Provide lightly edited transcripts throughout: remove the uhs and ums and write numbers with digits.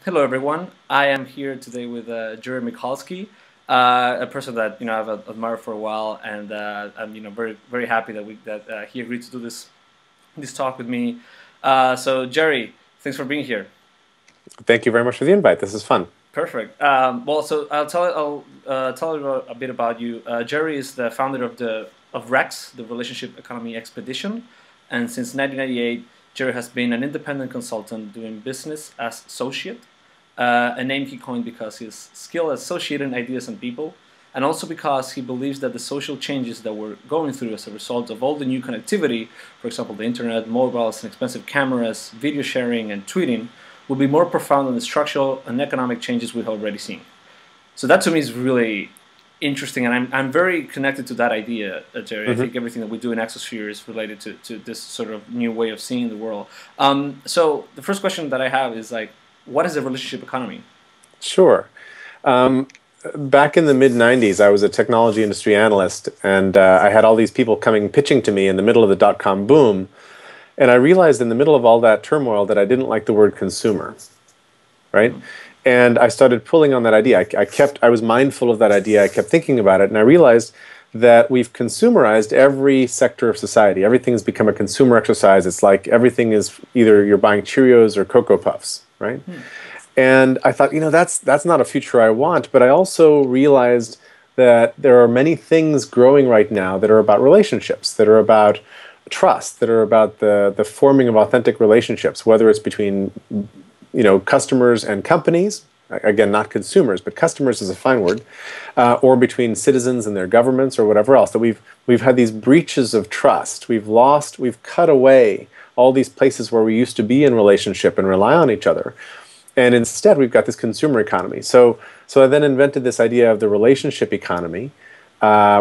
Hello, everyone. I am here today with Jerry Michalski, a person that I've admired for a while, and I'm very happy that he agreed to do this talk with me. So Jerry, thanks for being here. Thank you very much for the invite. This is fun. Perfect. Well, so I'll tell you a bit about you. Jerry is the founder of Rex, the Relationship Economy Expedition, and since 1998, Jerry has been an independent consultant doing business as associate, a name he coined because his skill at associating ideas and people, and also because he believes that the social changes that we're going through as a result of all the new connectivity, for example, the internet, mobiles, and expensive cameras, video sharing, and tweeting, will be more profound than the structural and economic changes we've already seen. So that to me is really interesting, and I'm very connected to that idea, Jerry. I think everything that we do in Exosphere is related to this sort of new way of seeing the world. So the first question that I have is like, what is a relationship economy? Sure. Back in the mid-90s, I was a technology industry analyst, and I had all these people coming pitching to me in the middle of the dot-com boom, and I realized in the middle of all that turmoil that I didn't like the word consumer, right? And I started pulling on that idea. I was mindful of that idea. I kept thinking about it, and I realized that we've consumerized every sector of society. Everything's become a consumer exercise. It's like everything is either you're buying Cheerios or Cocoa Puffs, right? And I thought, that's not a future I want. But I also realized that there are many things growing right now that are about relationships, that are about trust, that are about the forming of authentic relationships, whether it's between customers and companies, again, not consumers, but customers is a fine word, or between citizens and their governments or whatever else, that we've had these breaches of trust. We've cut away all these places where we used to be in relationship and rely on each other. And instead, we've got this consumer economy. So I then invented this idea of the relationship economy,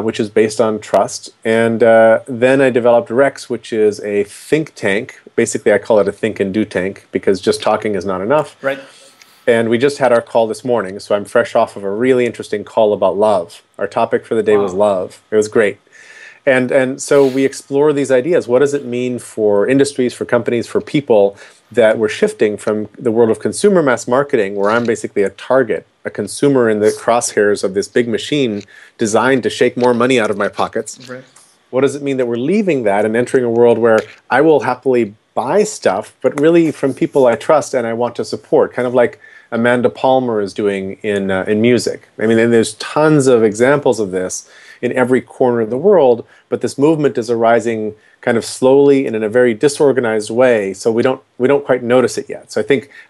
which is based on trust. And then I developed Rex, which is a think tank. Basically, I call it a think and do tank because just talking is not enough. Right. And we just had our call this morning, so I'm fresh off of a really interesting call about love. Our topic for the day was love. It was great. And so we explore these ideas. What does it mean for industries, for companies, for people that we're shifting from the world of consumer mass marketing, where I'm basically a target, a consumer in the crosshairs of this big machine designed to shake more money out of my pockets. Right. What does it mean that we're leaving that and entering a world where I will happily buy stuff, but really from people I trust and I want to support, kind of like Amanda Palmer is doing in music. I mean, and there's tons of examples of this in every corner of the world, but this movement is arising kind of slowly and in a very disorganized way, so we don't quite notice it yet. So I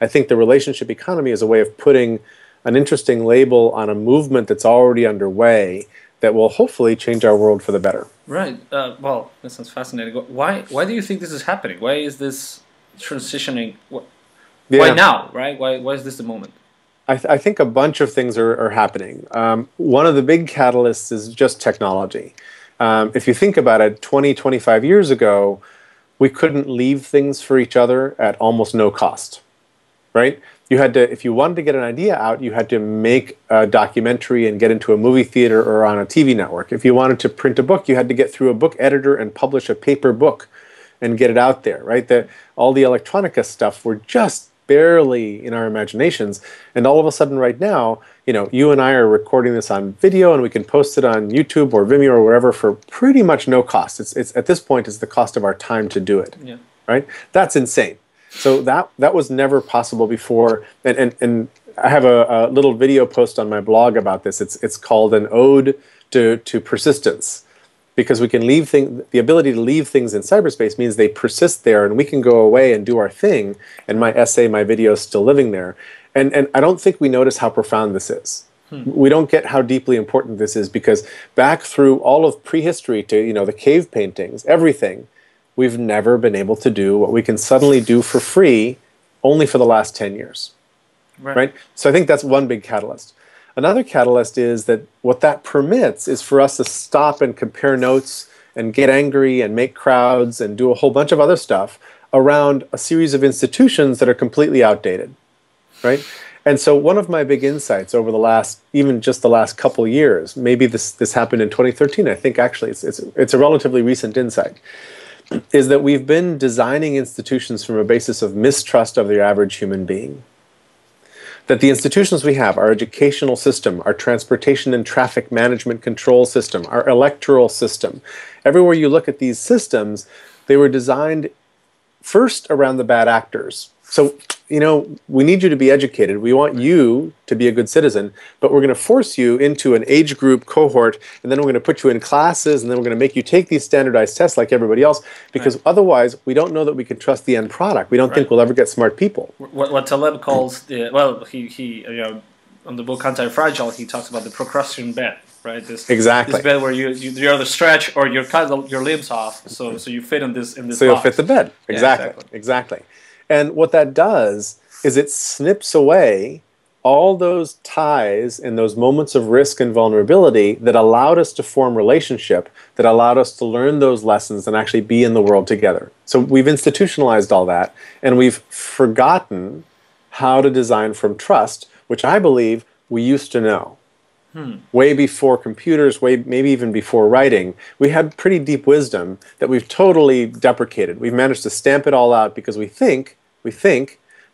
think the relationship economy is a way of putting an interesting label on a movement that's already underway that will hopefully change our world for the better. Right. Well, that sounds fascinating. Why do you think this is happening? Why is this transitioning? Why now, right? Why is this the moment? I think a bunch of things are happening. One of the big catalysts is just technology. If you think about it, 20, 25 years ago, we couldn't leave things for each other at almost no cost, right? You had to, if you wanted to get an idea out, you had to make a documentary and get into a movie theater or on a TV network. If you wanted to print a book, you had to get through a book editor and publish a paper book and get it out there, right? All the electronica stuff were just barely in our imaginations, and all of a sudden right now, you and I are recording this on video and we can post it on YouTube or Vimeo or wherever for pretty much no cost. It's at this point, it's the cost of our time to do it, right? That's insane. So that was never possible before, and I have a little video post on my blog about this. It's called an ode to persistence. Because we can leave the ability to leave things in cyberspace means they persist there, and we can go away and do our thing, and my essay, my video is still living there. And I don't think we notice how profound this is. We don't get how deeply important this is, because back through all of prehistory to the cave paintings, everything, we've never been able to do what we can suddenly do for free only for the last 10 years. Right? So I think that's one big catalyst. Another catalyst is that what that permits is for us to stop and compare notes and get angry and make crowds and do a whole bunch of other stuff around a series of institutions that are completely outdated, right? And so one of my big insights over even just the last couple years, maybe this happened in 2013, I think actually it's a relatively recent insight, is that we've been designing institutions from a basis of mistrust of the average human being. that the institutions we have, our educational system, our transportation and traffic management control system, our electoral system, everywhere you look at these systems, they were designed first around the bad actors. So, you know, we need you to be educated. We want you to be a good citizen, but we're going to force you into an age group cohort, and then we're going to put you in classes, and then we're going to make you take these standardized tests like everybody else, because otherwise we don't know that we can trust the end product. We don't think we'll ever get smart people. What Taleb calls the, well, he you know, on the book Anti-Fragile, he talks about the procrustation bed, right? This bed where you either stretch or you cut your limbs off, so you fit in this box. So you'll fit the bed. Exactly. And what that does is it snips away all those ties and those moments of risk and vulnerability that allowed us to form relationship, that allowed us to learn those lessons and actually be in the world together. So we've institutionalized all that, and we've forgotten how to design from trust, which I believe we used to know. Way before computers, maybe even before writing, we had pretty deep wisdom that we've totally deprecated. We've managed to stamp it all out because we think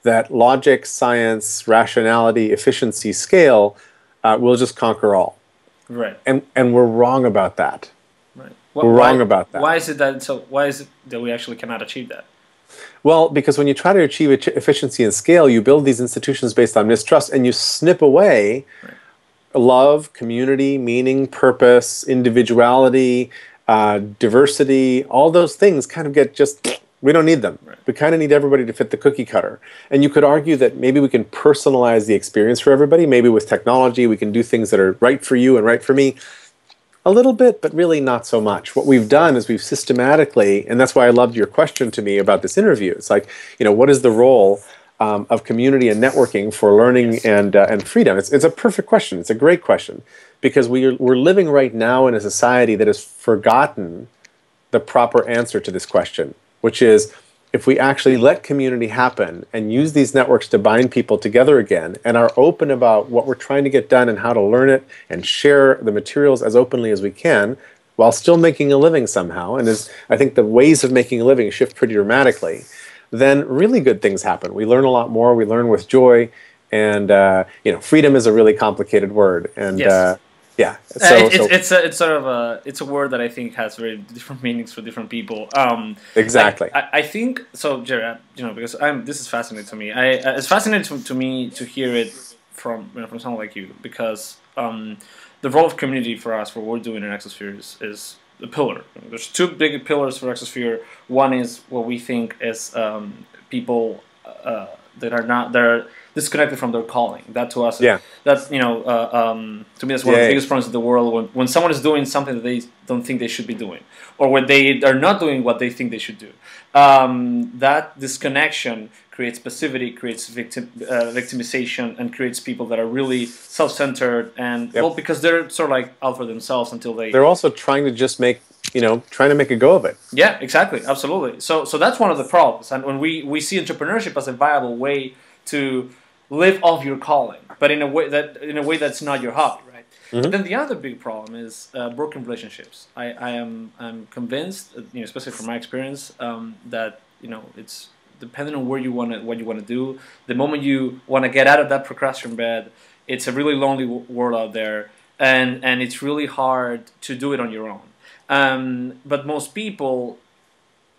that logic, science, rationality, efficiency, scale will just conquer all. Right. And we're wrong about that. Right. We're wrong about that. Why is it that we actually cannot achieve that? Well, because when you try to achieve efficiency and scale, you build these institutions based on mistrust, and you snip away love, community, meaning, purpose, individuality, diversity. All those things kind of get just, we don't need them. We kind of need everybody to fit the cookie cutter. And you could argue that maybe we can personalize the experience for everybody. Maybe with technology we can do things that are right for you and right for me. A little bit, but really not so much. What we've done is we've systematically, and that's why I loved your question to me about this interview. It's like, you know, what is the role of community and networking for learning and freedom? It's a perfect question. It's a great question, because we're living right now in a society that has forgotten the proper answer to this question, which is, if we actually let community happen and use these networks to bind people together again and are open about what we're trying to get done and how to learn it and share the materials as openly as we can while still making a living somehow, and I think the ways of making a living shift pretty dramatically, then really good things happen. We learn a lot more. We learn with joy, and you know, freedom is a really complicated word, and yeah, it's a word that I think has very different meanings for different people. Exactly. I think so, Jerry. You know, because this is fascinating to me. It's fascinating to me to hear it from someone like you, because the role of community for us, what we're doing in Exosphere, is the pillar. There's two big pillars for Exosphere. One is what we think is people that are disconnected from their calling. That to us, that's, you know, to me, that's one of the biggest problems in the world. When someone is doing something that they don't think they should be doing, or when they are not doing what they think they should do, that disconnection creates passivity, creates victimization, and creates people that are really self-centered, and well, because they're sort of like out for themselves until they're also trying to just make, you know, trying to make a go of it. Yeah, exactly, absolutely. So that's one of the problems. And when we see entrepreneurship as a viable way to live off your calling, but in a way that's not your hobby, right? But then the other big problem is broken relationships. I'm convinced, you know, especially from my experience, that, you know, it's depending on what you want to do. The moment you want to get out of that procrastination bed, it's a really lonely world out there, and it's really hard to do it on your own. But most people,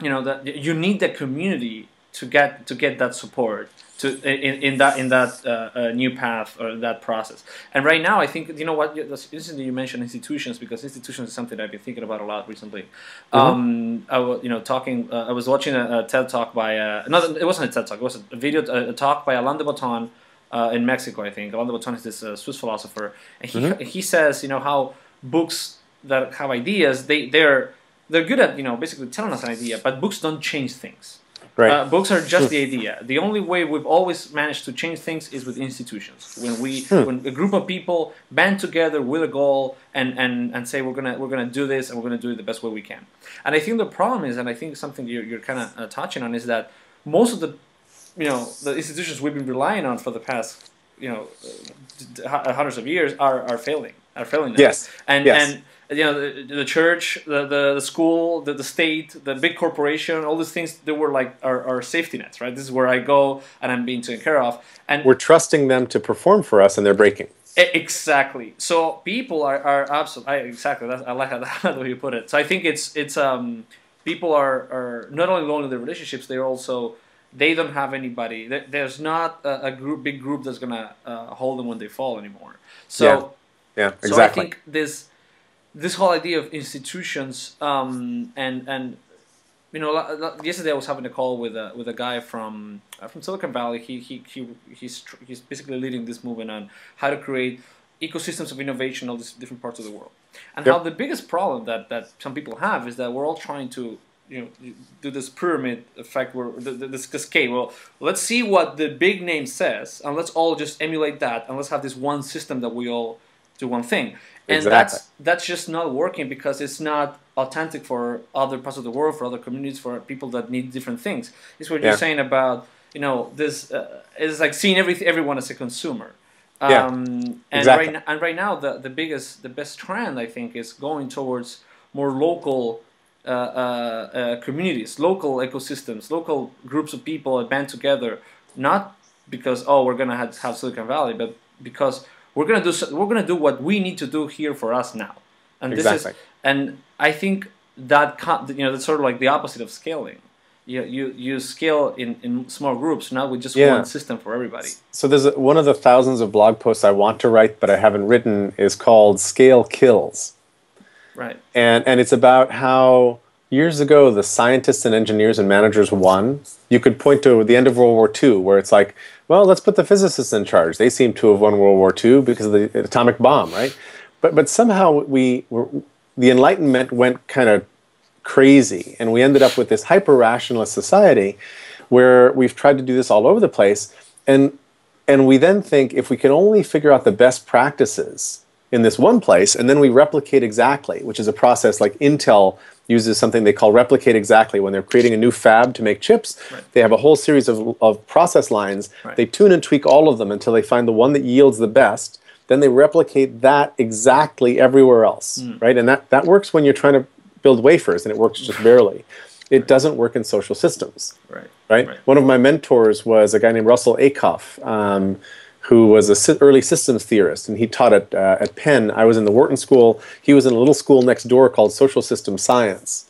you know, that you need that community to get that support in that new path or that process. And right now, I think, you know what, it's interesting that you mentioned institutions, because institutions is something that I've been thinking about a lot recently. I was watching a TED talk by it wasn't a TED talk, it was a talk by Alain de Botton in Mexico, I think. Alain de Botton is this Swiss philosopher, and he says, you know, how books that have ideas, they're good at, you know, basically telling us an idea, but books don't change things. Right. Books are just the idea. The only way we've always managed to change things is with institutions. When a group of people band together with a goal and say we're gonna do this, and we're gonna do it the best way we can. And I think the problem is, and I think something you're kind of touching on, is that most of the, you know, the institutions we've been relying on for the past, you know, hundreds of years are failing now. Yes. And you know, the church, the school, the state, the big corporation, all these things, they were like our safety nets, right? This is where I go and I'm being taken care of. And we're trusting them to perform for us, and they're breaking. Exactly. So people are absolutely, exactly. I like how the way you put it. So I think it's people are not only lonely in their relationships, they don't have anybody. There's not a big group that's gonna hold them when they fall anymore. So yeah, exactly. So I think this whole idea of institutions and you know, yesterday I was having a call with a guy from Silicon Valley. He's basically leading this movement on how to create ecosystems of innovation in all these different parts of the world, and how the biggest problem that some people have is that we're all trying to, you know, do this pyramid effect where this cascade. Well, let's see what the big name says, and let's all just emulate that, and let's have this one system that we all do one thing. And that's just not working because it's not authentic for other parts of the world, for other communities, for people that need different things. It's what you're saying about, you know, this is like seeing everyone as a consumer. And right now the best trend, I think, is going towards more local communities, local ecosystems, local groups of people that band together, not because we're gonna have Silicon Valley, but because we're gonna do what we need to do here for us now, and and I think that that's sort of like the opposite of scaling. You scale in small groups, not with just one system for everybody. So there's one of the thousands of blog posts I want to write but I haven't written is called "Scale Kills," right? And it's about how years ago the scientists and engineers and managers won. You could point to the end of World War II, where it's like, well, let's put the physicists in charge. They seem to have won World War II because of the atomic bomb, right? But somehow the Enlightenment went kind of crazy, and we ended up with this hyper-rationalist society where we've tried to do this all over the place, and we then think if we can only figure out the best practices in this one place, and then we replicate exactly, which is a process like Intel uses something they call replicate exactly. When they're creating a new fab to make chips, they have a whole series of process lines. They tune and tweak all of them until they find the one that yields the best. Then they replicate that exactly everywhere else, right? And that works when you're trying to build wafers, and it works just barely. It doesn't work in social systems, right? One of my mentors was a guy named Russell Ackoff, who was an early systems theorist, and he taught at Penn. I was in the Wharton School. He was in a little school next door called Social System Science.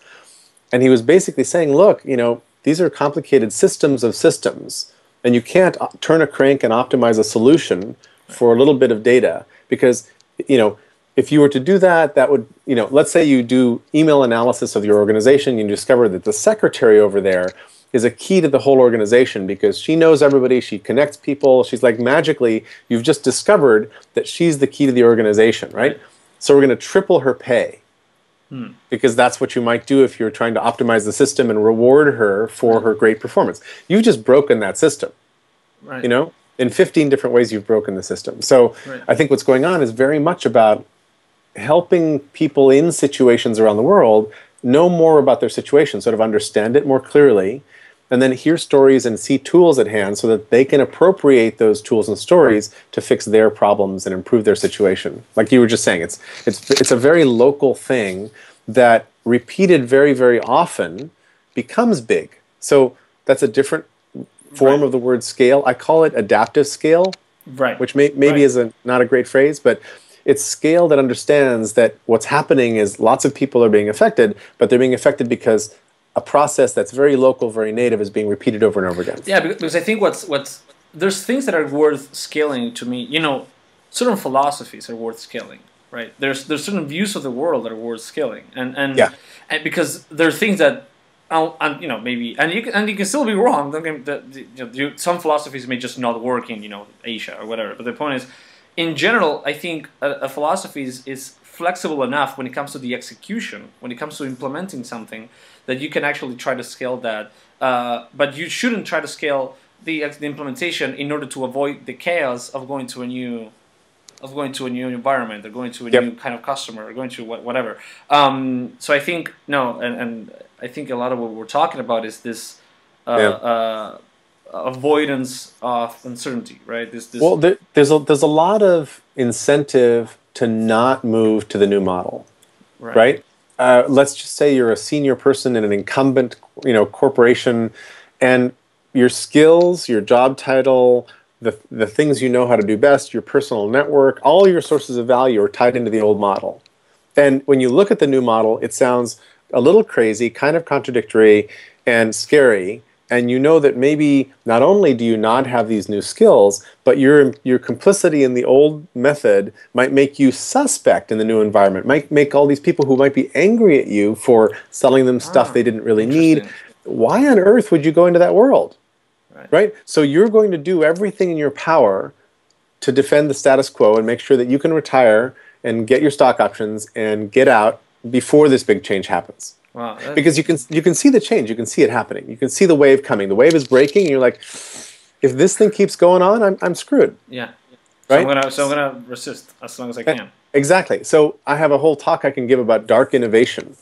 And he was basically saying, look, you know, these are complicated systems of systems, and you can't turn a crank and optimize a solution for a little bit of data, because, you know, if you were to do that, that would, you know, let's say you do email analysis of your organization, you discover that the secretary over there is a key to the whole organization because she knows everybody, she connects people, she's like magically, you've just discovered that she's the key to the organization, right? So we're going to triple her pay because that's what you might do if you're trying to optimize the system and reward her for her great performance. You've just broken that system, you know? In 15 different ways you've broken the system. So I think what's going on is very much about helping people in situations around the world know more about their situation, sort of understand it more clearly, and then hear stories and see tools at hand so that they can appropriate those tools and stories to fix their problems and improve their situation. Like you were just saying, it's a very local thing that repeated very, very often becomes big. So that's a different form of the word scale. I call it adaptive scale, which maybe is not a great phrase, but it's scale that understands that what's happening is lots of people are being affected, but they're being affected because a process that's very local, very native is being repeated over and over again. Yeah, because I think there's things that are worth scaling to me. You know, certain philosophies are worth scaling, right? There's certain views of the world that are worth scaling, and because there are things that, you know, maybe you can still be wrong. Some philosophies may just not work in, you know, Asia or whatever. But the point is, in general, I think a philosophy is flexible enough when it comes to the execution, when it comes to implementing something, that you can actually try to scale that. But you shouldn't try to scale the implementation in order to avoid the chaos of going to a new environment, or going to a new kind of customer, or going to whatever. So I think and I think a lot of what we're talking about is this avoidance of uncertainty, right? Well, there's a lot of incentive to not move to the new model. right? Let's just say you're a senior person in an incumbent, corporation, and your skills, your job title, the things you know how to do best, your personal network, all your sources of value are tied into the old model. And when you look at the new model, it sounds a little crazy, kind of contradictory and scary. And you know that maybe not only do you not have these new skills, but your complicity in the old method might make you suspect in the new environment, might make all these people who might be angry at you for selling them stuff they didn't really need. Why on earth would you go into that world? Right? So you're going to do everything in your power to defend the status quo and make sure that you can retire and get your stock options and get out before this big change happens. Wow, because you can see the change, you can see it happening, you can see the wave coming. The wave is breaking, and you're like, if this thing keeps going on, I'm screwed. Yeah. Right. So I'm gonna resist as long as I can. Exactly. So I have a whole talk I can give about dark innovation,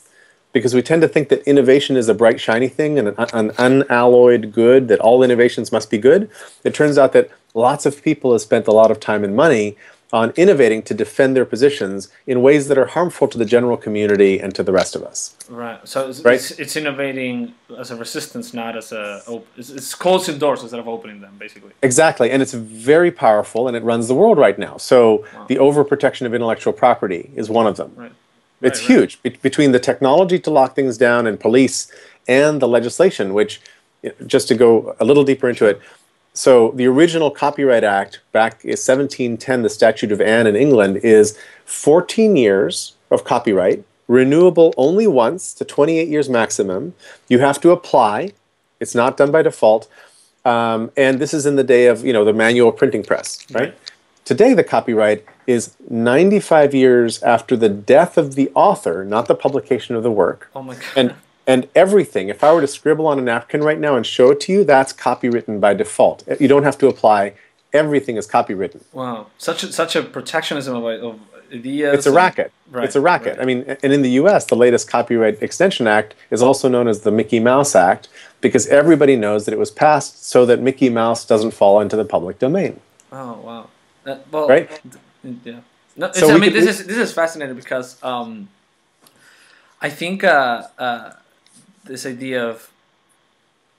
because we tend to think that innovation is a bright, shiny thing and an unalloyed good, that all innovations must be good. It turns out that lots of people have spent a lot of time and money on innovating to defend their positions in ways that are harmful to the general community and to the rest of us. Right. So it's innovating as a resistance, not as a it's closing doors instead of opening them, basically. Exactly, and it's very powerful, and it runs the world right now. So the overprotection of intellectual property is one of them. Right. It's huge between the technology to lock things down and police and the legislation, which, just to go a little deeper into it, so the original Copyright Act back in 1710, the Statute of Anne in England, is 14 years of copyright, renewable only once to 28 years maximum. You have to apply. It's not done by default. And this is in the day of, the manual printing press, right? Today, the copyright is 95 years after the death of the author, not the publication of the work. Oh my God. And everything, if I were to scribble on a napkin right now and show it to you, that's copywritten by default. You don't have to apply. Everything is copywritten. Wow. Such a protectionism of ideas. It's a racket. Right. It's a racket. Right. I mean, and in the US, the latest Copyright Extension Act is also known as the Mickey Mouse Act, because everybody knows that it was passed so that Mickey Mouse doesn't fall into the public domain. Oh, wow. Well, right? Yeah. No, So this is fascinating because I think this idea of,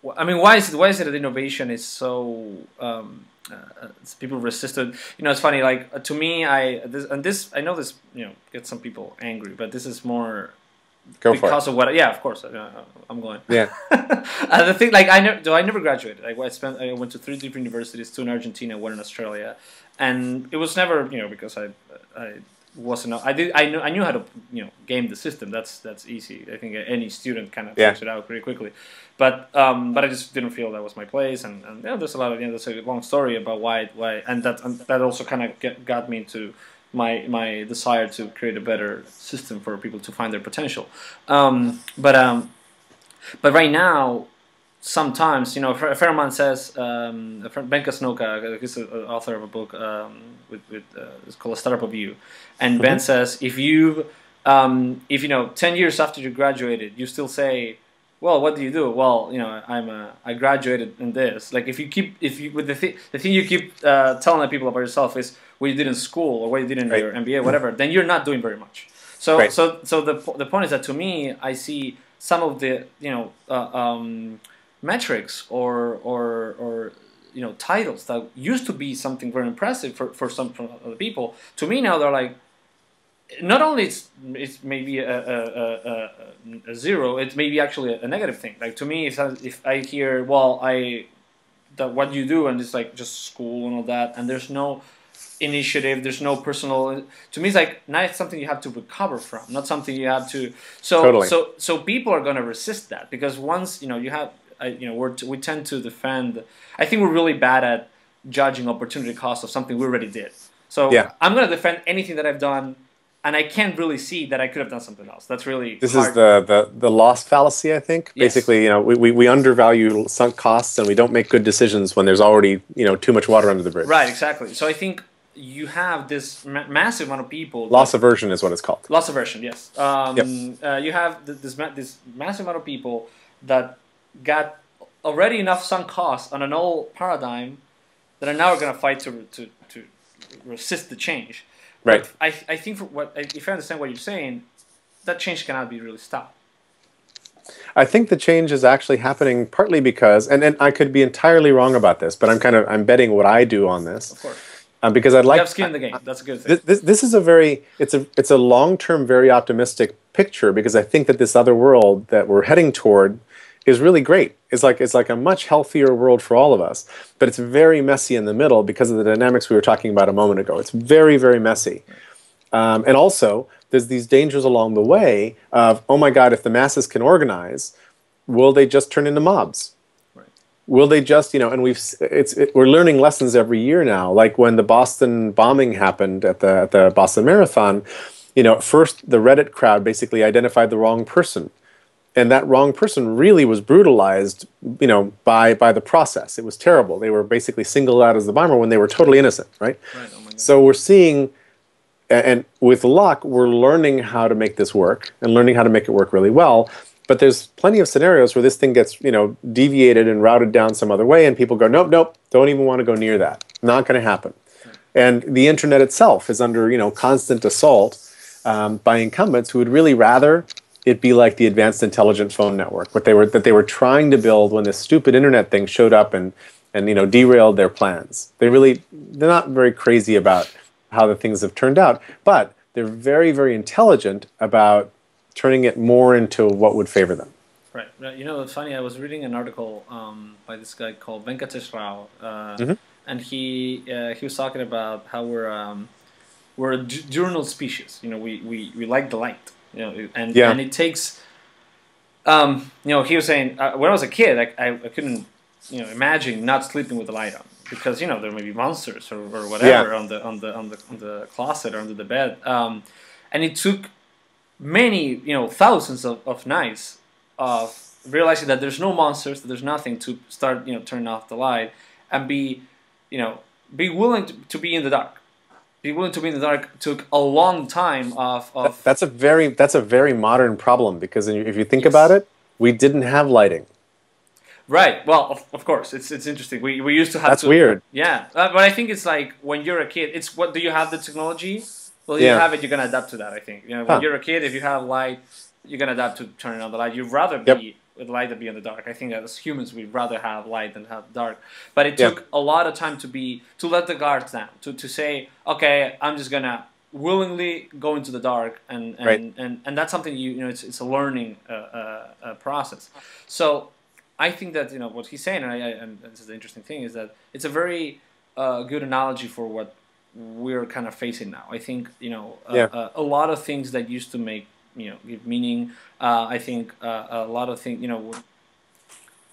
why is it that innovation is so people resisted? It's funny. Like, to me, I know this gets some people angry, but this is more because of what. Yeah, of course, I'm going. Yeah. The thing, like, I never graduated. Like, I went to 3 different universities, 2 in Argentina, 1 in Australia, and it was never because I wasn't. I knew how to game the system. That's easy. I think any student kind of figures it out pretty quickly. But I just didn't feel that was my place, and there's a lot of there's a long story about why and that also kind of got me into my desire to create a better system for people to find their potential. But right now, sometimes Fairman says, Ben Casnocha, he's the author of a book it's called A Startup of You, and Ben says if 10 years after you graduated you still say, well, what do you do? Well, I graduated in this. Like, the thing you keep telling people about yourself is what you did in school or what you did in your MBA, whatever, then you're not doing very much. So the point is that, to me, I see some of the metrics or titles that used to be something very impressive for some other people. To me now, they're like, not only it's maybe a 0, it's maybe actually a negative thing. Like, to me, if I hear, well, what you do, and it's like just school and all that, and there's no initiative, there's no personal. To me, it's like, now it's something you have to recover from, not something you have to. So people are gonna resist that, because once you have, we tend to defend. I think we're really bad at judging opportunity cost of something we already did. So I'm gonna defend anything that I've done. And I can't really see that I could have done something else. That's really this hard. Is the loss fallacy, I think. Yes. Basically, we undervalue sunk costs, and we don't make good decisions when there's already too much water under the bridge. Right, exactly. So I think you have this massive amount of people. Loss aversion is what it's called. Loss aversion, yes. You have this massive amount of people that got already enough sunk costs on an old paradigm that are now going to fight to resist the change. Right. But I think if I understand what you're saying, that change cannot be really stopped. I think the change is actually happening partly because, and I could be entirely wrong about this, but I'm betting what I do on this. Of course. Because I'd like you have skin in the game. That's a good thing. This is it's a long-term, very optimistic picture, because I think that this other world that we're heading toward is really great. It's like a much healthier world for all of us, but it's very messy in the middle because of the dynamics we were talking about a moment ago. It's very, very messy. And also, there's these dangers along the way of, oh my God, if the masses can organize, will they just turn into mobs? Right. Will they just, and we're learning lessons every year now. Like when the Boston bombing happened at the Boston Marathon, first the Reddit crowd basically identified the wrong person. And that wrong person really was brutalized, by the process. It was terrible. They were basically singled out as the bomber when they were totally innocent, right? Right. Oh my God. So we're seeing, and with luck, we're learning how to make this work and learning how to make it work really well. But there's plenty of scenarios where this thing gets, deviated and routed down some other way, and people go, nope, nope, don't even want to go near that. Not going to happen. Right. And the internet itself is under, constant assault by incumbents who would really rather it be like the Advanced Intelligent Phone Network, that they were trying to build when this stupid internet thing showed up and derailed their plans. They're not very crazy about how the things have turned out, but they're very, very intelligent about turning it more into what would favor them. Right. It's funny. I was reading an article by this guy called Venkatesh Rao, and he was talking about how we're a diurnal species. We like the light. And it takes. He was saying when I was a kid, I couldn't imagine not sleeping with the light on, because there may be monsters or whatever on the closet or under the bed, and it took many thousands of nights of realizing that there's no monsters, that there's nothing, to start turning off the light and be willing to be in the dark. Be willing to be in the dark took a long time of That's a very modern problem, because if you think about it, we didn't have lighting. Right. Well, of course, it's interesting. We used to have. That's weird. Yeah, but I think it's like when you're a kid. It's what do you have the technology? Well, you have it. You're gonna adapt to that. I think when you're a kid, if you have light, you're gonna adapt to turning on the light. You'd rather be with light than be in the dark. I think that as humans, we'd rather have light than have dark. But it took a lot of time to let the guards down, to say, okay, I'm just gonna willingly go into the dark, and that's something it's a learning process. So I think that what he's saying, and this is the interesting thing, is that it's a very good analogy for what we're kind of facing now. I think a lot of things that used to make give meaning. I think a lot of things.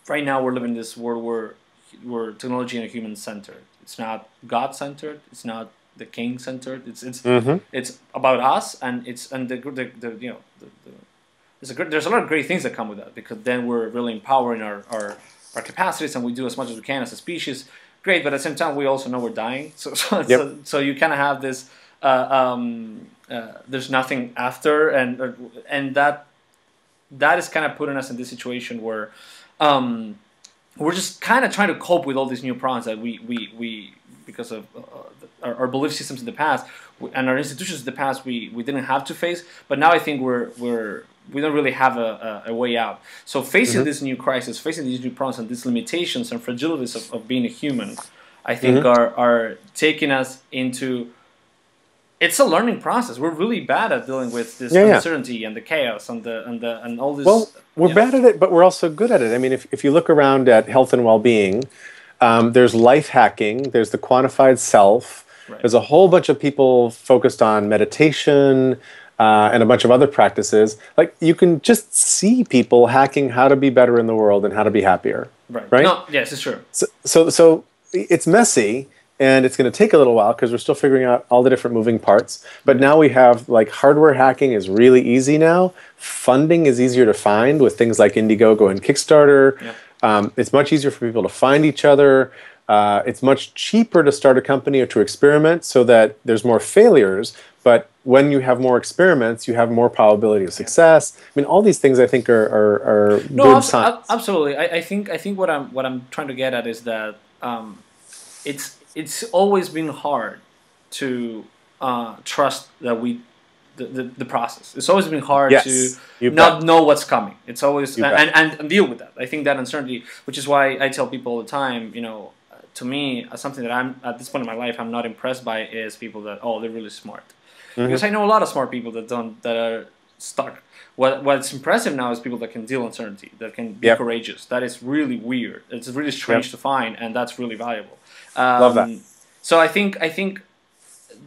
Right now we're living in this world where technology and human centered. It's not God centered. It's not the king centered. It's about us, and there's a lot of great things that come with that, because then we're really empowering our capacities, and we do as much as we can as a species. Great, but at the same time we also know we're dying. So you kind of have this. There's nothing after, and that is kind of putting us in this situation where we're just kind of trying to cope with all these new problems that we because of our belief systems in the past and our institutions in the past we didn't have to face, but now I think we don't really have a way out. So facing this new crisis, facing these new problems and these limitations and fragilities of being a human, I think are taking us into. It's a learning process. We're really bad at dealing with this uncertainty and the chaos and all this. Well, we're bad at it, but we're also good at it. I mean, if you look around at health and well-being, there's life hacking, there's the quantified self, there's a whole bunch of people focused on meditation and a bunch of other practices. Like, you can just see people hacking how to be better in the world and how to be happier. Right? No, yes, it's true. So it's messy. And it's going to take a little while because we're still figuring out all the different moving parts. But now we have, like, hardware hacking is really easy now. Funding is easier to find with things like Indiegogo and Kickstarter. Yeah. It's much easier for people to find each other. It's much cheaper to start a company or to experiment, so that there's more failures. But when you have more experiments, you have more probability of success. I mean, all these things I think are good signs. Absolutely. I think what I'm trying to get at is that it's always been hard to trust that the process. It's always been hard to you not bet. know what's coming. It's always You bet. and deal with that. I think that uncertainty, which is why I tell people all the time, you know, to me, something that I'm at this point in my life I'm not impressed by is people that they're really smart, because I know a lot of smart people that are stuck. What's impressive now is people that can deal uncertainty, that can be courageous. That is really weird. It's really strange to find, and that's really valuable. Love that. So I think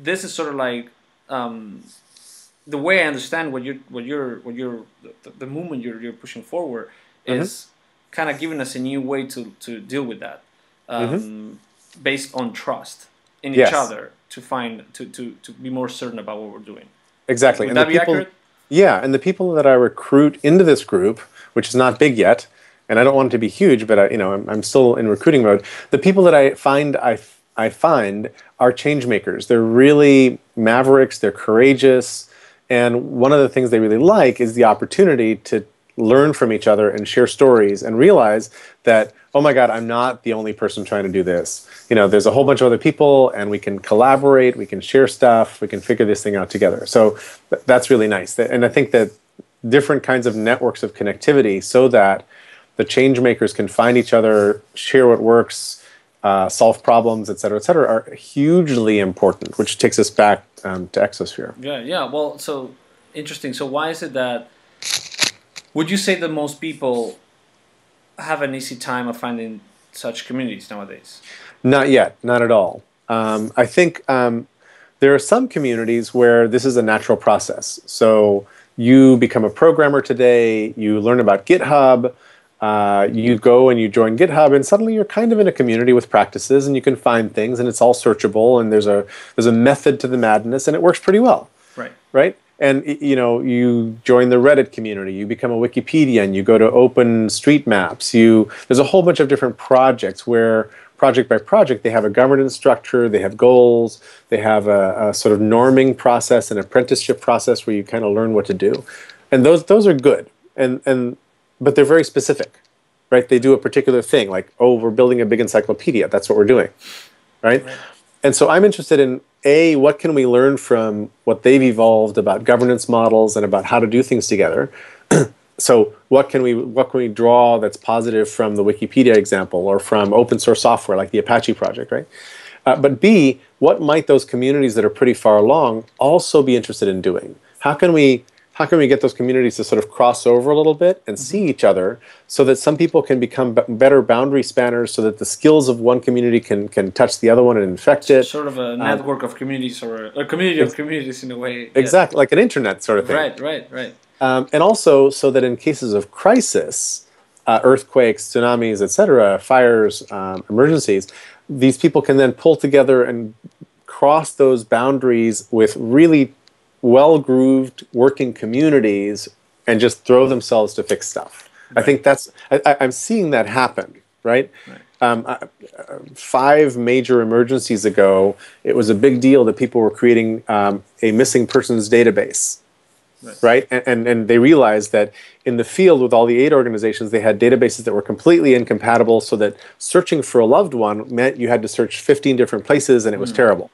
this is sort of like the way I understand the movement you're pushing forward is kind of giving us a new way to deal with that, based on trust in each other, to be more certain about what we're doing. Exactly. Would that be accurate? Yeah, and the people that I recruit into this group, which is not big yet, and I don't want it to be huge, but I'm still in recruiting mode. The people that I find are change makers. They're really mavericks. They're courageous, and one of the things they really like is the opportunity to learn from each other and share stories and realize that, oh my God, I'm not the only person trying to do this. You know, there's a whole bunch of other people, and we can collaborate, we can share stuff, we can figure this thing out together. So that's really nice. And I think that different kinds of networks of connectivity, so that the change makers can find each other, share what works, solve problems, et cetera, are hugely important, which takes us back to Exosphere. Yeah. Well, so interesting. So why is it that, would you say that most people have an easy time of finding such communities nowadays? Not yet, not at all. I think there are some communities where this is a natural process. So you become a programmer today, you learn about GitHub, you go and you join GitHub, and suddenly you're kind of in a community with practices, and you can find things, and it's all searchable, and there's a method to the madness, and it works pretty well. Right? And you know, you join the Reddit community, you become a Wikipedian, you go to OpenStreetMaps, there's a whole bunch of different projects where project by project they have a governance structure, they have goals, they have a sort of norming process, an apprenticeship process where you kind of learn what to do. And those are good. But they're very specific, right? They do a particular thing, like, oh, we're building a big encyclopedia, that's what we're doing, right? And so I'm interested in, A, what can we learn from what they've evolved about governance models and about how to do things together? So what can we draw that's positive from the Wikipedia example, or from open source software like the Apache project, right? But B, what might those communities that are pretty far along also be interested in doing? How can we get those communities to sort of cross over a little bit and see each other, so that some people can become better boundary spanners, so that the skills of one community can touch the other one and infect it? Sort of a network of communities, or a community of communities in a way. Exactly, like an internet sort of thing. Right. And also so that in cases of crisis, earthquakes, tsunamis, etc., fires, emergencies, these people can then pull together and cross those boundaries with really well-grooved working communities and just throw themselves to fix stuff. I think I'm seeing that happen, right? 5 major emergencies ago, it was a big deal that people were creating a missing persons database, right? And they realized that in the field with all the aid organizations, they had databases that were completely incompatible, so that searching for a loved one meant you had to search 15 different places, and it was terrible.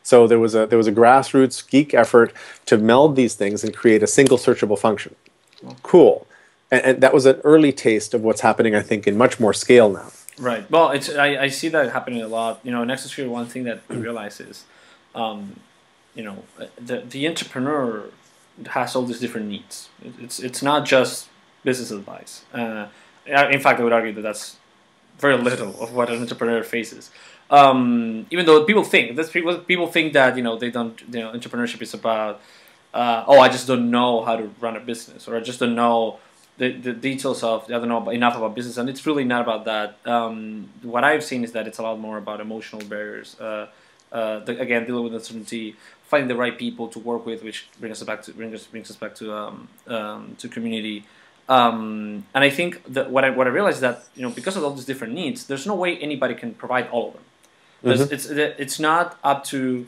So there was a grassroots geek effort to meld these things and create a single searchable function. Cool. And that was an early taste of what's happening, I think, in much more scale now. Right. Well, I see that happening a lot. You know, in Exosphere, one thing that we realize is, you know, the entrepreneur has all these different needs. It's not just business advice. In fact, I would argue that that's very little of what an entrepreneur faces. Even though people think that, you know, they don't, you know, entrepreneurship is about, I just don't know how to run a business, or I just don't know the details of, I don't know enough about business, and it's really not about that. What I've seen is that it's a lot more about emotional barriers. Again, dealing with uncertainty, finding the right people to work with, which brings us back to community. And I think that what I realized is that, you know, because of all these different needs, there's no way anybody can provide all of them. It's not up to.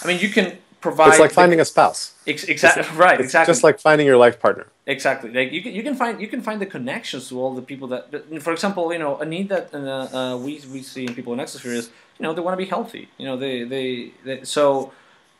I mean, you can provide. It's like finding a spouse. Exactly. It's just like finding your life partner. Exactly. Like you can find the connections to all the people that, for example, you know, a need that we see in people in Exosphere is, you know, they want to be healthy. You know, so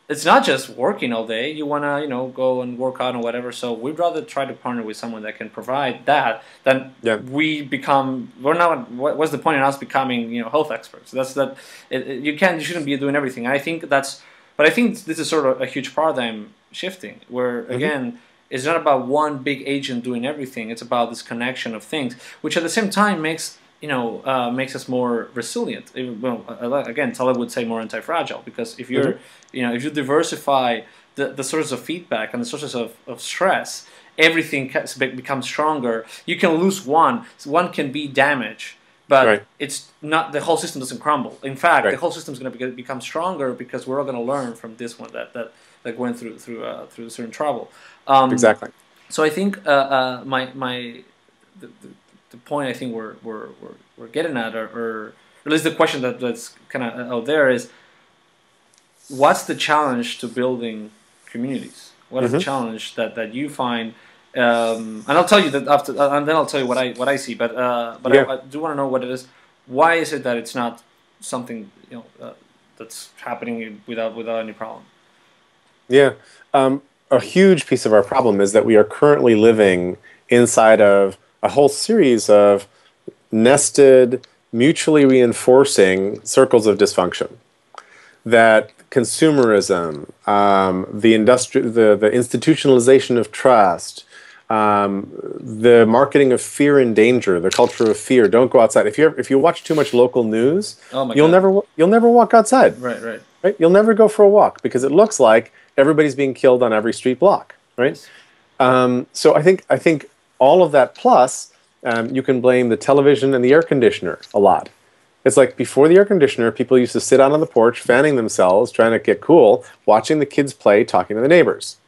it's not just working all day. You want to, go and work out or whatever. So we'd rather try to partner with someone that can provide that than we become. We're not. What's the point in us becoming, health experts? That's that. You shouldn't be doing everything. And I think that's. But I think this is sort of a huge paradigm shifting, where again, it's not about one big agent doing everything. It's about this connection of things, which at the same time makes us more resilient. Well, again, Taleb would say more anti-fragile, because if you're, if you diversify the sources of feedback and the sources of stress, everything becomes stronger. You can lose one. One can be damaged, but it's not, the whole system doesn't crumble. In fact, the whole system is going to become stronger, because we're all going to learn from this one that went through certain trouble. Exactly. So I think the point I think we're getting at, or at least the question that's kind of out there, is what's the challenge to building communities? What is the challenge that you find? And I'll tell you that after, and then I'll tell you what I see. But I do want to know what it is. Why is it that it's not something that's happening without any problem? Yeah, a huge piece of our problem is that we are currently living inside of a whole series of nested, mutually reinforcing circles of dysfunction. That consumerism, the institutionalization of trust, the marketing of fear and danger, the culture of fear. Don't go outside. If you watch too much local news, you'll never walk outside. Right. You'll never go for a walk, because it looks like everybody's being killed on every street block. Right. So I think all of that plus, you can blame the television and the air conditioner a lot. It's like before the air conditioner, people used to sit out on the porch, fanning themselves, trying to get cool, watching the kids play, talking to the neighbors.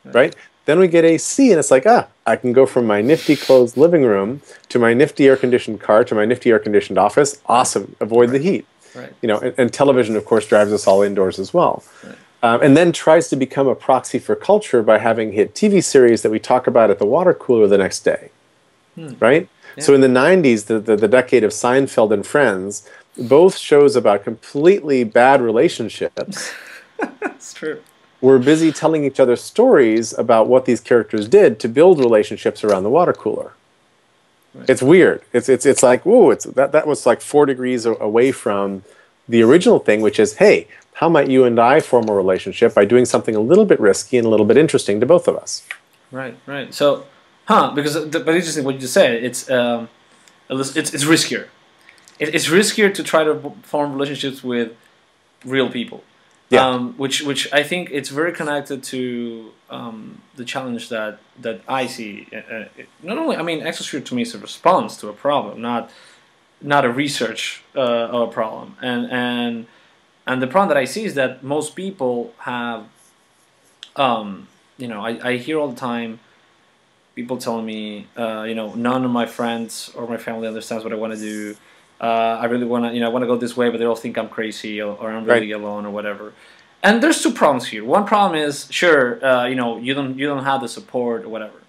Right? Then we get AC, and it's like, I can go from my nifty closed living room to my nifty air-conditioned car to my nifty air-conditioned office. Awesome. Avoid the heat. Right. And television, of course, drives us all indoors as well. Right. And then tries to become a proxy for culture by having hit TV series that we talk about at the water cooler the next day. Right? Yeah. So in the 90s, the decade of Seinfeld and Friends, both shows about completely bad relationships. That's true. We're busy telling each other stories about what these characters did to build relationships around the water cooler. Right. It's weird. It's like, whoa, that was like 4 degrees away from the original thing, which is, hey, how might you and I form a relationship by doing something a little bit risky and a little bit interesting to both of us? Right. So, but interesting what you just said. It's riskier. It's riskier to try to form relationships with real people. Yeah. Which I think it's very connected to the challenge that I see. Not only, Exosphere to me is a response to a problem, not a research of a problem. And the problem that I see is that most people have, I hear all the time people telling me, none of my friends or my family understands what I want to do. I really want to, I want to go this way, but they all think I'm crazy or I'm really alone or whatever. And there's 2 problems here. One problem is, sure, you don't have the support or whatever.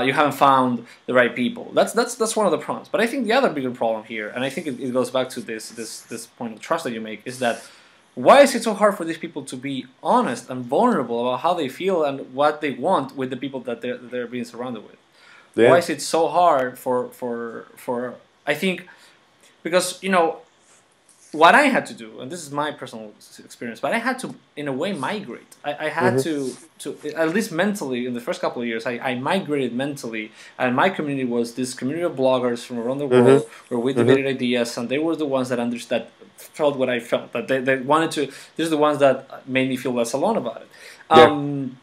You haven't found the right people. That's one of the problems. But I think the other bigger problem here, and I think it goes back to this point of trust that you make, is that why is it so hard for these people to be honest and vulnerable about how they feel and what they want with the people that they're being surrounded with? Yeah. Why is it so hard for I think, because, what I had to do, and this is my personal experience, but I had to, in a way, migrate. I had to, at least mentally, in the first couple of years, I migrated mentally, and my community was this community of bloggers from around the world where we debated ideas, and they were the ones that felt what I felt, that they wanted to, these are the ones that made me feel less alone about it. And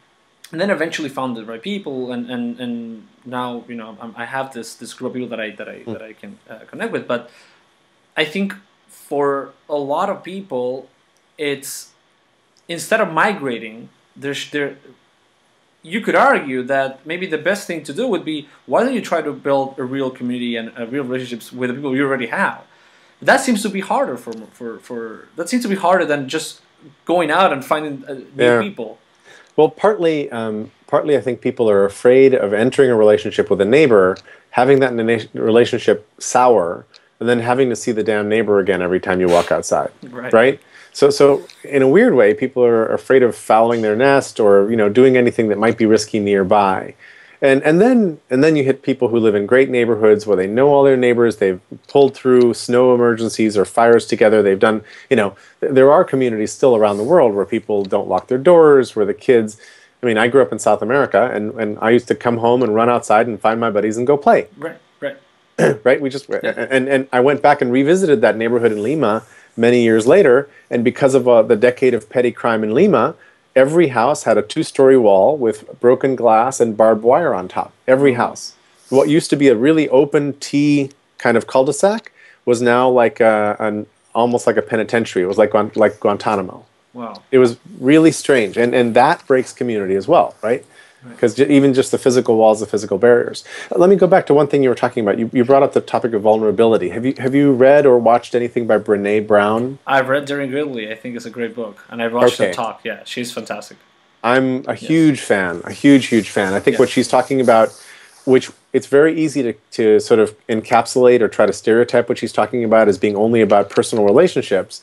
then eventually found the right people, and now, I have this group of people that I can connect with, but I think for a lot of people, it's, instead of migrating, you could argue that maybe the best thing to do would be, why don't you try to build a real community and real relationships with the people you already have? That seems to be harder that seems to be harder than just going out and finding new people. Well, partly I think people are afraid of entering a relationship with a neighbor, having that relationship sour, and then having to see the damn neighbor again every time you walk outside, right? So in a weird way, people are afraid of fouling their nest or doing anything that might be risky nearby. And then you hit people who live in great neighborhoods where they know all their neighbors. They've pulled through snow emergencies or fires together. They've done, there are communities still around the world where people don't lock their doors, where the kids, I mean, I grew up in South America, and I used to come home and run outside and find my buddies and go play. Right, right. Right? And I went back and revisited that neighborhood in Lima many years later, and because of the decade of petty crime in Lima, every house had a 2-story wall with broken glass and barbed wire on top. Every house. What used to be a really open T kind of cul-de-sac was now like almost like a penitentiary. It was like Guantanamo. Wow. It was really strange, and that breaks community as well, right? Because even just the physical walls, the physical barriers. Let me go back to one thing you were talking about. You brought up the topic of vulnerability. Have you read or watched anything by Brené Brown? I've read Daring Greatly. I think it's a great book, and I've watched her talk. Yeah, she's fantastic. I'm a huge fan, a huge fan. I think what she's talking about, which it's very easy to sort of encapsulate or try to stereotype what she's talking about as being only about personal relationships.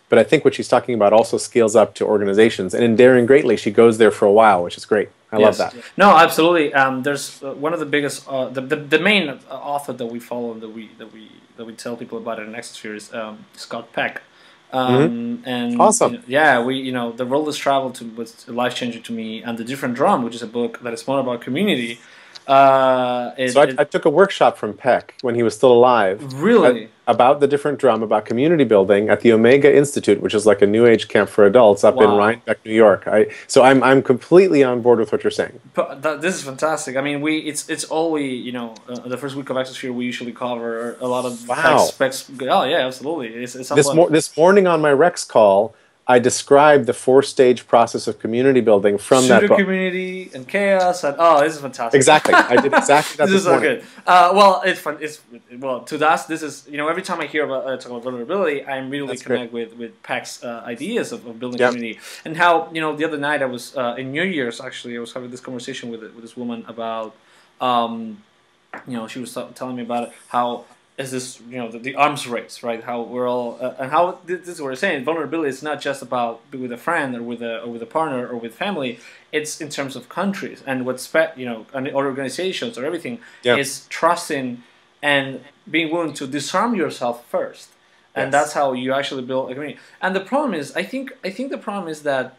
But I think what she's talking about also scales up to organizations. And in Daring Greatly, she goes there for a while, which is great. I love that. No, absolutely. There's one of the biggest, the main author that we follow and that we tell people about it in Exosphere is Scott Peck. And awesome. The Road Less Traveled was life changing to me, and The Different Drum, which is a book that is more about community. I took a workshop from Peck when he was still alive. Really? About the different drum, about community building at the Omega Institute, which is like a New Age camp for adults up in Rhinebeck, New York. So I'm completely on board with what you're saying. But this is fantastic. I mean, it's all the first week of Exosphere we usually cover a lot of specs. Oh yeah, absolutely. It's this morning on my Rex call, I described the 4-stage process of community building from that book. Pseudo-community and chaos, and this is fantastic. Exactly, I did exactly that. This is so good. Well, it's fun. To us, this is every time I hear about talk about vulnerability, I immediately connect with Peck's ideas of building community, and how the other night I was in New Year's actually I was having this conversation with this woman about she was telling me about how. Is this the arms race, right? How we're all and how this is what we're saying. Vulnerability is not just about being with a friend or with a partner or with family. It's in terms of countries and and organizations or everything is trusting and being willing to disarm yourself first, and that's how you actually build a community. And the problem is, I think the problem is that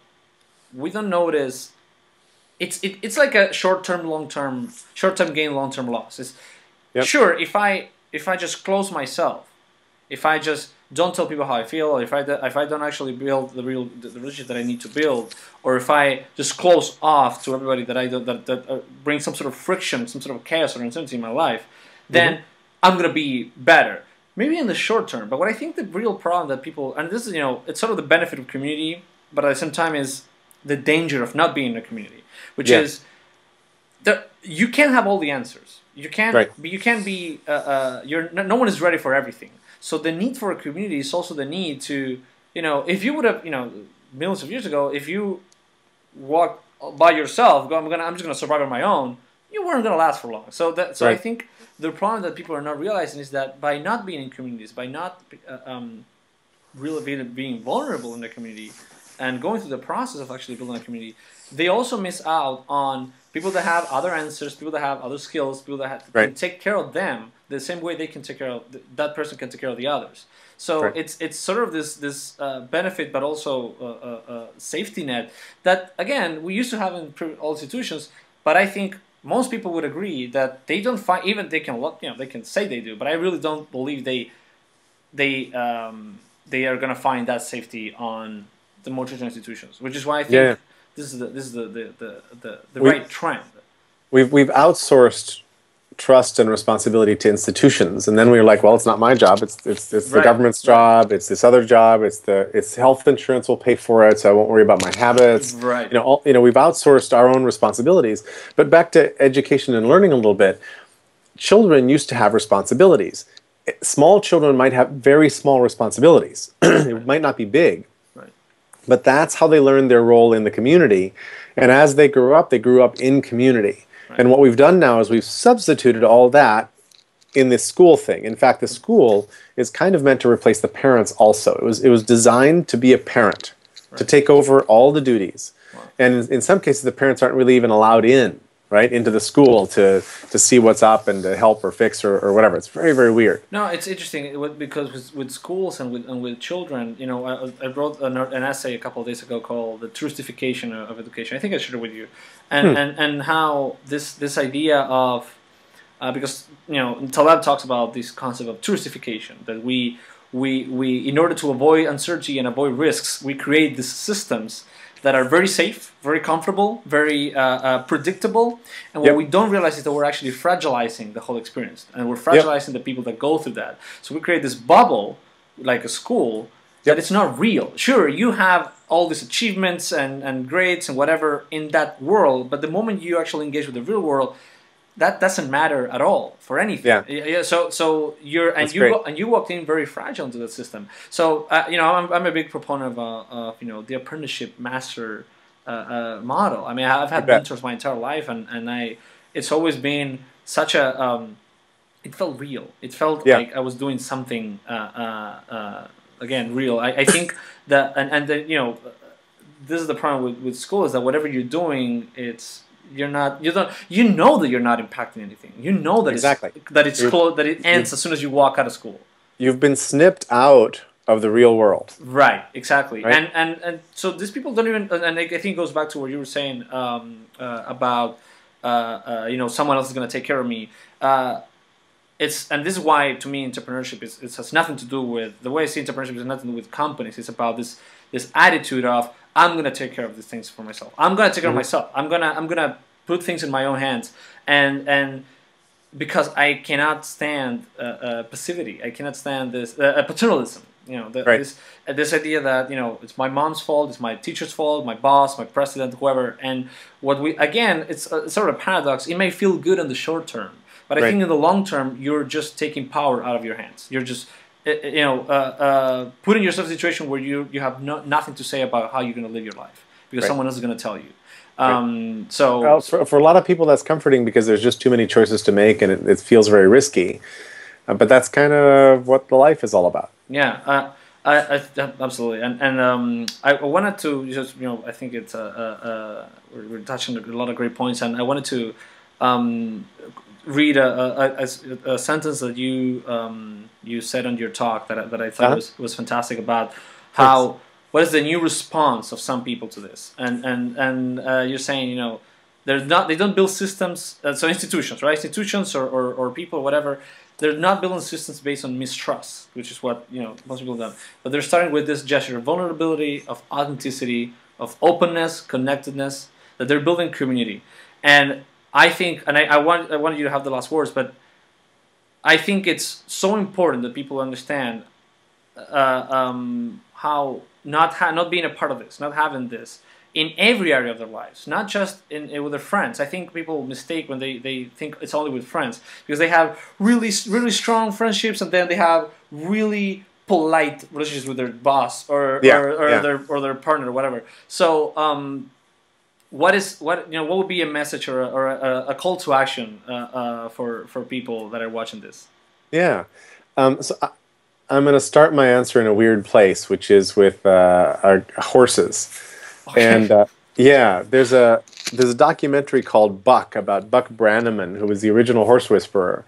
we don't notice. It's like a short-term gain, long-term loss. Sure, if I just close myself, if I just don't tell people how I feel, or if I don't actually build the relationship that I need to build, or if I just close off to everybody that brings some sort of friction, some sort of chaos or uncertainty in my life, then I'm gonna be better. Maybe in the short term, but what I think the real problem that people, and this is it's sort of the benefit of community, but at the same time is the danger of not being in a community, which is that you can't have all the answers. You can't. You can't be. No one is ready for everything. So the need for a community is also the need to. If you would have, millions of years ago, if you walk by yourself, I'm just gonna survive on my own. You weren't gonna last for long. So I think the problem that people are not realizing is that by not being in communities, by not really being vulnerable in the community, and going through the process of actually building a community, they also miss out on people that have other answers, people that have other skills, people that can take care of them the same way they can take care of that person can take care of the others. So it's sort of this benefit, but also safety net that again we used to have in all institutions. But I think most people would agree that they don't find, even they can they can say they do, but I really don't believe they are going to find that safety on the more traditional institutions, which is why I think. This is the right trend. We've outsourced trust and responsibility to institutions, and then we were like, well, it's not my job. It's the government's job. It's this other job. It's health insurance will pay for it, so I won't worry about my habits. Right. We've outsourced our own responsibilities. But back to education and learning a little bit. Children used to have responsibilities. Small children might have very small responsibilities. It might not be big. But that's how they learned their role in the community. And as they grew up in community. And what we've done now is we've substituted all that in this school thing. In fact, the school is kind of meant to replace the parents also. It was designed to be a parent, to take over all the duties. Wow. And in some cases, the parents aren't really even allowed in, right, into the school to see what's up and to help or fix or whatever. It's very, very weird. No, it's interesting because with schools and with children, you know, I wrote an essay a couple of days ago called "The Trustification of Education." I think I shared it with you, and how this idea of because you know Taleb talks about this concept of trustification, that we in order to avoid uncertainty and avoid risks, we create these systems that are very safe, very comfortable, very predictable, and what we don't realize is that we're actually fragilizing the whole experience, and we're fragilizing the people that go through that. So we create this bubble, like a school, that it's not real. Sure, you have all these achievements and grades and whatever in that world, but the moment you actually engage with the real world, that doesn't matter at all for anything. Yeah. So you walked in very fragile into the system. So you know, I'm a big proponent of you know the apprenticeship master model. I mean, I've had mentors my entire life, and it's always been such a it felt real. It felt like I was doing something again real. I think that and you know, this is the problem with school, is that whatever you're doing, you know that you're not impacting anything. You know that it ends as soon as you walk out of school. You've been snipped out of the real world. Right, exactly. Right? And so these people don't even, and I think it goes back to what you were saying about you know, someone else is going to take care of me. And this is why, to me, entrepreneurship it has nothing to do with, the way I see entrepreneurship has nothing to do with companies. It's about this attitude of, I'm going to take care of these things for myself. I'm going to take care of myself. I'm gonna put things in my own hands, and because I cannot stand passivity. I cannot stand this paternalism. You know, this idea that, you know, it's my mom's fault, it's my teacher's fault, my boss, my president, whoever. And what it's sort of a paradox. It may feel good in the short term, but I think in the long term, you're just taking power out of your hands. You're just you know, putting yourself in a situation where you have nothing to say about how you're going to live your life, because someone else is going to tell you. So well, for a lot of people, that's comforting because there's just too many choices to make, and it feels very risky. But that's kind of what the life is all about. Yeah, I absolutely. And I wanted to just, you know, I think it's we're touching a lot of great points, and I wanted to read a sentence that you said on your talk that I thought was fantastic, about how what is the new response of some people to this, and you're saying, you know, they don't build systems, so institutions, right, institutions or people, whatever, they're not building systems based on mistrust, which is what, you know, most people have done, but they're starting with this gesture of vulnerability, of authenticity, of openness, connectedness, that they're building community. And I think, and I wanted you to have the last words, but I think it's so important that people understand how not being a part of this, not having this in every area of their lives, not just with their friends. I think people mistake when they think it's only with friends, because they have really strong friendships, and then they have really polite relationships with their boss or their partner or whatever. So what would be a message or a call to action for people that are watching this? Yeah. So I'm going to start my answer in a weird place, which is with our horses. Okay. And yeah, there's a documentary called Buck, about Buck Brannaman, who was the original horse whisperer.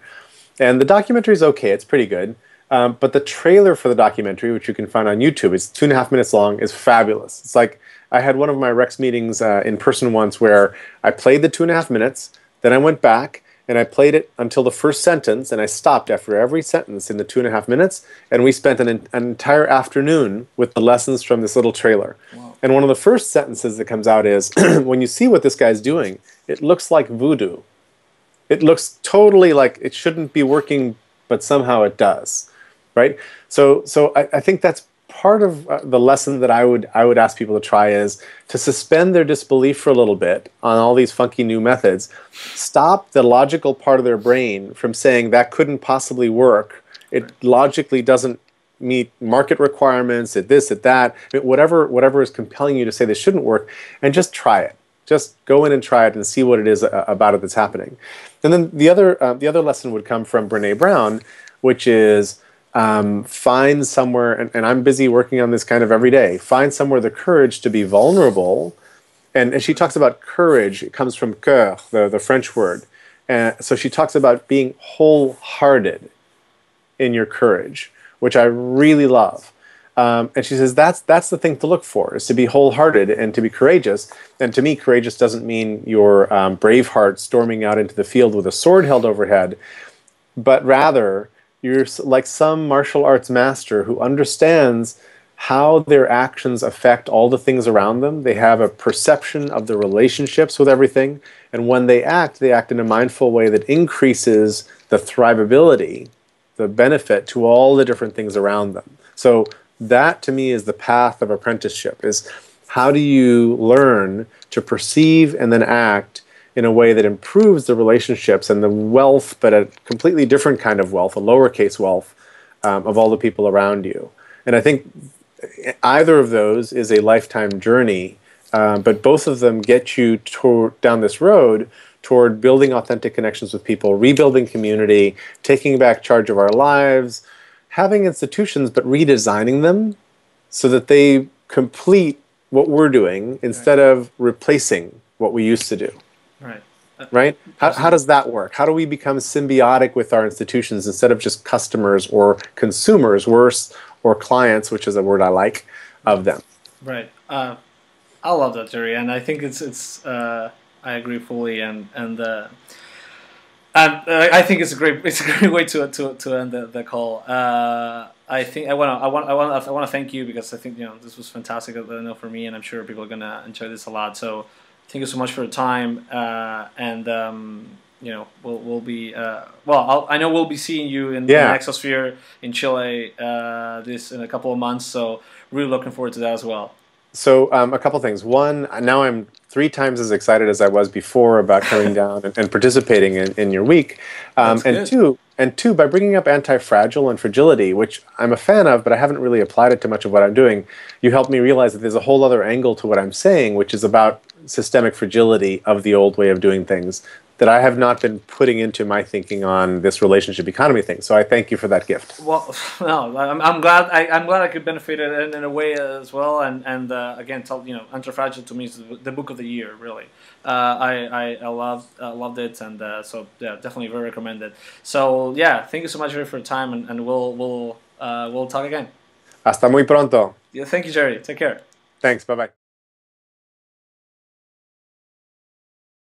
And the documentary is okay; it's pretty good. But the trailer for the documentary, which you can find on YouTube, it's 2.5 minutes long, is fabulous. It's like, I had one of my Rex meetings in person once where I played the 2.5 minutes, then I went back and I played it until the first sentence, and I stopped after every sentence in the 2.5 minutes, and we spent an entire afternoon with the lessons from this little trailer. Wow. And one of the first sentences that comes out is, when you see what this guy's doing, it looks like voodoo. It looks totally like it shouldn't be working, but somehow it does, right? So I think that's part of the lesson that I would ask people to try, is to suspend their disbelief for a little bit on all these funky new methods. Stop the logical part of their brain from saying that couldn't possibly work. It logically doesn't meet market requirements, at this, at that, whatever is compelling you to say this shouldn't work, and just try it. Just go in and try it and see what it is about it that's happening. And then the other lesson would come from Brene Brown, which is find somewhere, and I'm busy working on this kind of every day, find somewhere the courage to be vulnerable. And she talks about courage. It comes from cœur, the French word. So she talks about being wholehearted in your courage, which I really love. And she says that's the thing to look for, is to be wholehearted and to be courageous. And to me, courageous doesn't mean you're Braveheart storming out into the field with a sword held overhead, but rather you're like some martial arts master who understands how their actions affect all the things around them. They have a perception of the relationships with everything. And when they act in a mindful way that increases the thrivability, the benefit to all the different things around them. So that, to me, is the path of apprenticeship, is how do you learn to perceive and then act in a way that improves the relationships and the wealth, but a completely different kind of wealth, a lowercase wealth, of all the people around you. And I think either of those is a lifetime journey, but both of them get you down this road toward building authentic connections with people, rebuilding community, taking back charge of our lives, having institutions but redesigning them so that they complete what we're doing instead of replacing what we used to do. Right. Right? How does that work? How do we become symbiotic with our institutions instead of just customers or consumers, worse, or clients, which is a word I like, of them? Right. I love that, Jerry, and I think I agree fully, and I think it's a great way to end the call. I think I want to thank you, because I think this was fantastic. I know for me, and I'm sure people are gonna enjoy this a lot. So thank you so much for your time, and we'll be I know we'll be seeing you in Exosphere in Chile this in a couple of months. So really looking forward to that as well. So a couple things. One, now I'm 3 times as excited as I was before about coming down and participating in your week. And two, by bringing up anti-fragile and fragility, which I'm a fan of, but I haven't really applied it to much of what I'm doing, you helped me realize that there's a whole other angle to what I'm saying, which is about systemic fragility of the old way of doing things that I have not been putting into my thinking on this relationship economy thing. So I thank you for that gift. Well, no, I'm glad I could benefit it in a way as well. And again, Anti-Fragile to me is the book of the year, really. I loved it, and so yeah, definitely very recommended. So yeah, thank you so much, Jerry, for your time, and we'll talk again. Hasta muy pronto. Yeah, thank you, Jerry. Take care. Thanks. Bye bye.